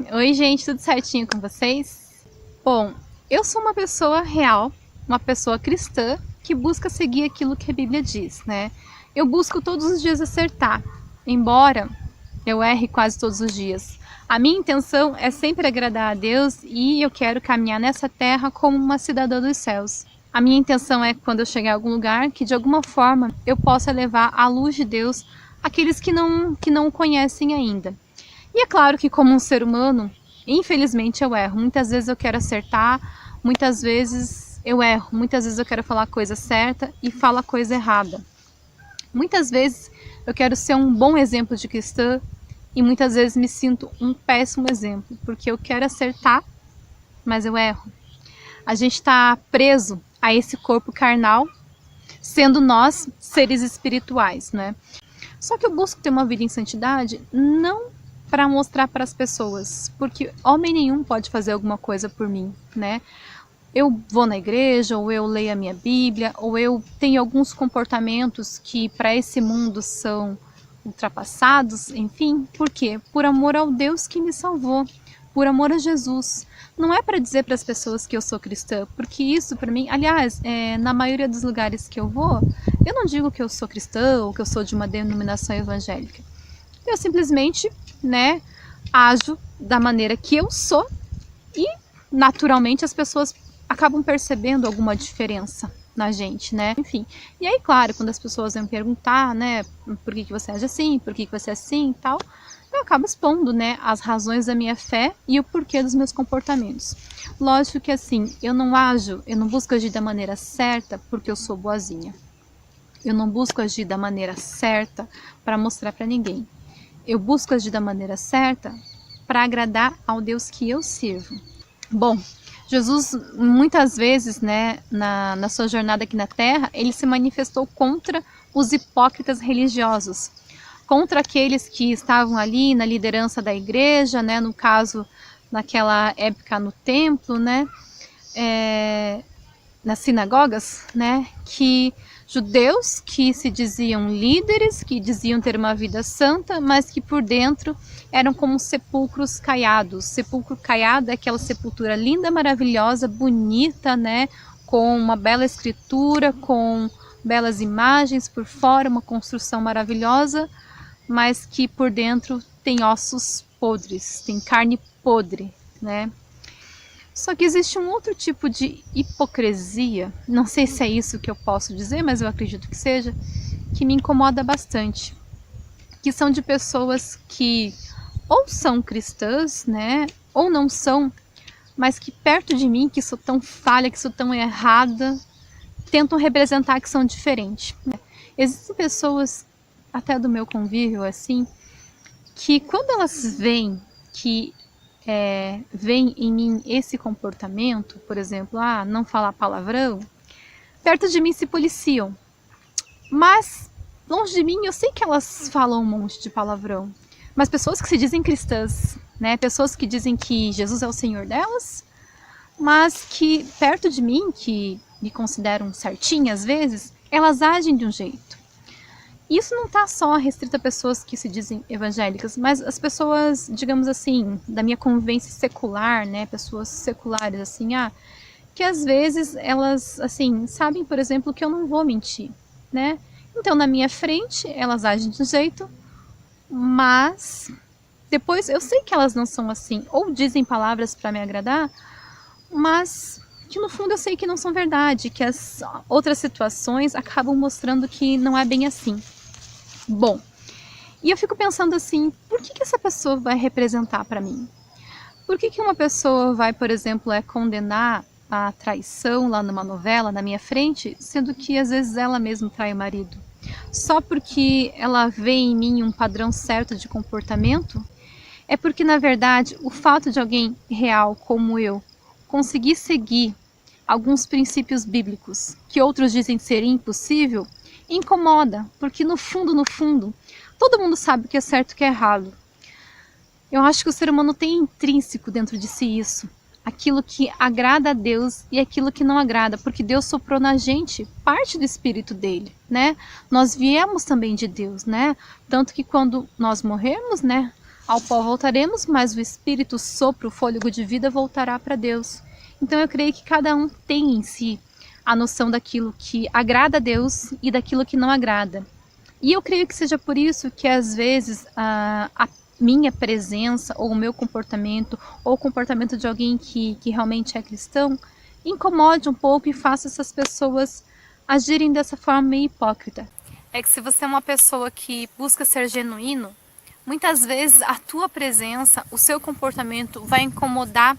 Oi gente, tudo certinho com vocês? Bom, eu sou uma pessoa real, uma pessoa cristã que busca seguir aquilo que a Bíblia diz, né? Eu busco todos os dias acertar, embora eu erre quase todos os dias. A minha intenção é sempre agradar a Deus e eu quero caminhar nessa terra como uma cidadã dos céus. A minha intenção é, quando eu chegar a algum lugar, que de alguma forma eu possa levar a luz de Deus àqueles que não o conhecem ainda. E é claro que, como um ser humano, infelizmente eu erro. Muitas vezes eu quero acertar, muitas vezes eu erro, muitas vezes eu quero falar a coisa certa e falo a coisa errada. Muitas vezes eu quero ser um bom exemplo de cristã e muitas vezes me sinto um péssimo exemplo, porque eu quero acertar, mas eu erro. A gente está preso a esse corpo carnal, sendo nós seres espirituais, né? Só que eu busco ter uma vida em santidade não para mostrar para as pessoas, porque homem nenhum pode fazer alguma coisa por mim, né? Eu vou na igreja, ou eu leio a minha Bíblia, ou eu tenho alguns comportamentos que para esse mundo são ultrapassados, enfim, por quê? Por amor ao Deus que me salvou, por amor a Jesus. Não é para dizer para as pessoas que eu sou cristã, porque isso para mim, aliás, na maioria dos lugares que eu vou, eu não digo que eu sou cristã ou que eu sou de uma denominação evangélica. Eu simplesmente, né, ajo da maneira que eu sou e naturalmente as pessoas acabam percebendo alguma diferença na gente, né? Enfim. E aí, claro, quando as pessoas vêm perguntar, né, por que você age assim, por que você é assim e tal, eu acabo expondo, né, as razões da minha fé e o porquê dos meus comportamentos. Lógico que assim, eu não busco agir da maneira certa porque eu sou boazinha. Eu não busco agir da maneira certa para mostrar para ninguém. Eu busco agir da maneira certa para agradar ao Deus que eu sirvo. Bom, Jesus muitas vezes, né, na sua jornada aqui na Terra, ele se manifestou contra os hipócritas religiosos, contra aqueles que estavam ali na liderança da igreja, né, no caso, naquela época no templo, né, nas sinagogas, né, que judeus que se diziam líderes, que diziam ter uma vida santa, mas que por dentro eram como sepulcros caiados. Sepulcro caiado é aquela sepultura linda, maravilhosa, bonita, né, com uma bela escritura, com belas imagens por fora, uma construção maravilhosa, mas que por dentro tem ossos podres, tem carne podre, né? Só que existe um outro tipo de hipocrisia, não sei se é isso que eu posso dizer, mas eu acredito que seja, que me incomoda bastante. Que são de pessoas que ou são cristãs, né, ou não são, mas que perto de mim, que sou tão falha, que sou tão errada, tentam representar que são diferentes. Existem pessoas, até do meu convívio, assim, que quando elas veem que vem em mim esse comportamento, por exemplo, não falar palavrão, perto de mim se policiam. Mas, longe de mim, eu sei que elas falam um monte de palavrão. Mas pessoas que se dizem cristãs, né, pessoas que dizem que Jesus é o Senhor delas, mas que perto de mim, que me consideram certinha às vezes, elas agem de um jeito. Isso não está só restrito a pessoas que se dizem evangélicas, mas as pessoas, digamos assim, da minha convivência secular, né, pessoas seculares, assim, que às vezes elas, assim, sabem, por exemplo, que eu não vou mentir, né? Então, na minha frente, elas agem de um jeito, mas depois eu sei que elas não são assim, ou dizem palavras para me agradar, mas que no fundo eu sei que não são verdade, que as outras situações acabam mostrando que não é bem assim. Bom, e eu fico pensando assim, por que essa pessoa vai representar para mim? Por que uma pessoa vai, por exemplo, condenar a traição lá numa novela na minha frente, sendo que às vezes ela mesma trai o marido? Só porque ela vê em mim um padrão certo de comportamento? É porque, na verdade, o fato de alguém real como eu conseguir seguir alguns princípios bíblicos que outros dizem ser impossível, incomoda, porque no fundo, todo mundo sabe o que é certo e o que é errado. Eu acho que o ser humano tem intrínseco dentro de si isso, aquilo que agrada a Deus e aquilo que não agrada, porque Deus soprou na gente parte do Espírito dele, né? Nós viemos também de Deus, né? Tanto que quando nós morremos, né, Ao pó voltaremos, mas o espírito, o sopro, o fôlego de vida voltará para Deus. Então eu creio que cada um tem em si a noção daquilo que agrada a Deus e daquilo que não agrada. E eu creio que seja por isso que às vezes a minha presença ou o meu comportamento ou o comportamento de alguém que realmente é cristão incomode um pouco e faça essas pessoas agirem dessa forma meio hipócrita. É que se você é uma pessoa que busca ser genuíno, muitas vezes a tua presença, o seu comportamento vai incomodar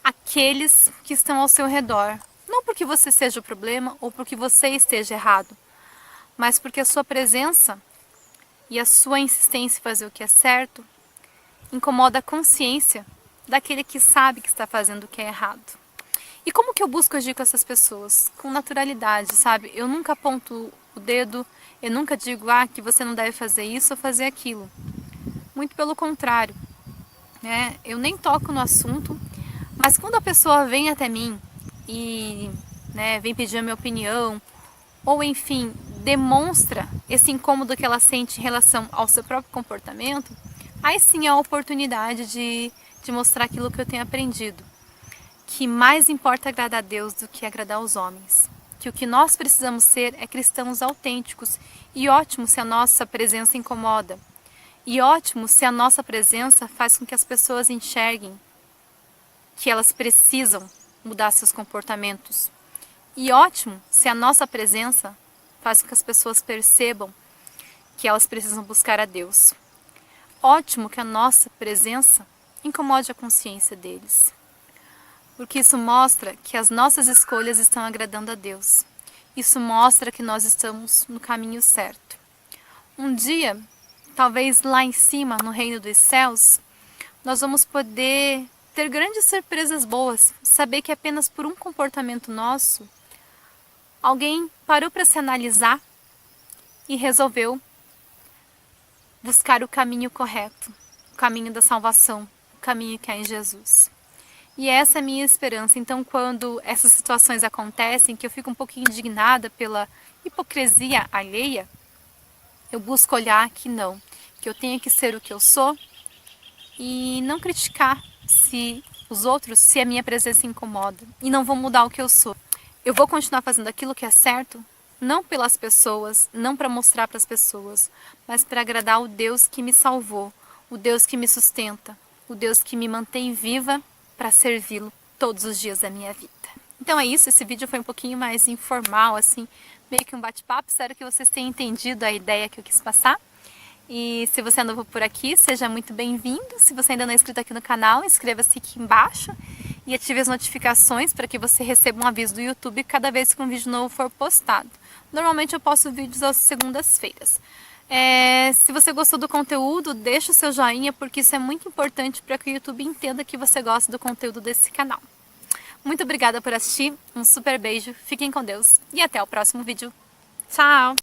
aqueles que estão ao seu redor. Não porque você seja o problema ou porque você esteja errado, mas porque a sua presença e a sua insistência em fazer o que é certo incomoda a consciência daquele que sabe que está fazendo o que é errado. E como que eu busco agir com essas pessoas? Com naturalidade, sabe? Eu nunca aponto o dedo, eu nunca digo que você não deve fazer isso ou fazer aquilo. Muito pelo contrário, né? Eu nem toco no assunto, mas quando a pessoa vem até mim e vem pedir a minha opinião, ou enfim, demonstra esse incômodo que ela sente em relação ao seu próprio comportamento, aí sim é a oportunidade de mostrar aquilo que eu tenho aprendido. Que mais importa agradar a Deus do que agradar aos homens. Que o que nós precisamos ser é cristãos autênticos. E ótimo se a nossa presença incomoda. E ótimo se a nossa presença faz com que as pessoas enxerguem que elas precisam mudar seus comportamentos. E ótimo se a nossa presença faz com que as pessoas percebam que elas precisam buscar a Deus. Ótimo que a nossa presença incomode a consciência deles. Porque isso mostra que as nossas escolhas estão agradando a Deus. Isso mostra que nós estamos no caminho certo. Um dia, talvez lá em cima, no reino dos céus, nós vamos poder ter grandes surpresas boas. Saber que apenas por um comportamento nosso, alguém parou para se analisar e resolveu buscar o caminho correto, o caminho da salvação, o caminho que é em Jesus. E essa é a minha esperança. Então, quando essas situações acontecem, que eu fico um pouquinho indignada pela hipocrisia alheia, eu busco olhar que não, que eu tenho que ser o que eu sou e não criticar se os outros, se a minha presença incomoda, e não vou mudar o que eu sou. Eu vou continuar fazendo aquilo que é certo, não pelas pessoas, não para mostrar para as pessoas, mas para agradar o Deus que me salvou, o Deus que me sustenta, o Deus que me mantém viva para servi-lo todos os dias da minha vida. Então é isso, esse vídeo foi um pouquinho mais informal, assim, meio que um bate-papo. Espero que vocês tenham entendido a ideia que eu quis passar. E se você é novo por aqui, seja muito bem-vindo. Se você ainda não é inscrito aqui no canal, inscreva-se aqui embaixo e ative as notificações para que você receba um aviso do YouTube cada vez que um vídeo novo for postado. Normalmente eu posto vídeos às segundas-feiras. Se você gostou do conteúdo, deixa o seu joinha, porque isso é muito importante para que o YouTube entenda que você gosta do conteúdo desse canal. Muito obrigada por assistir, um super beijo, fiquem com Deus e até o próximo vídeo. Tchau!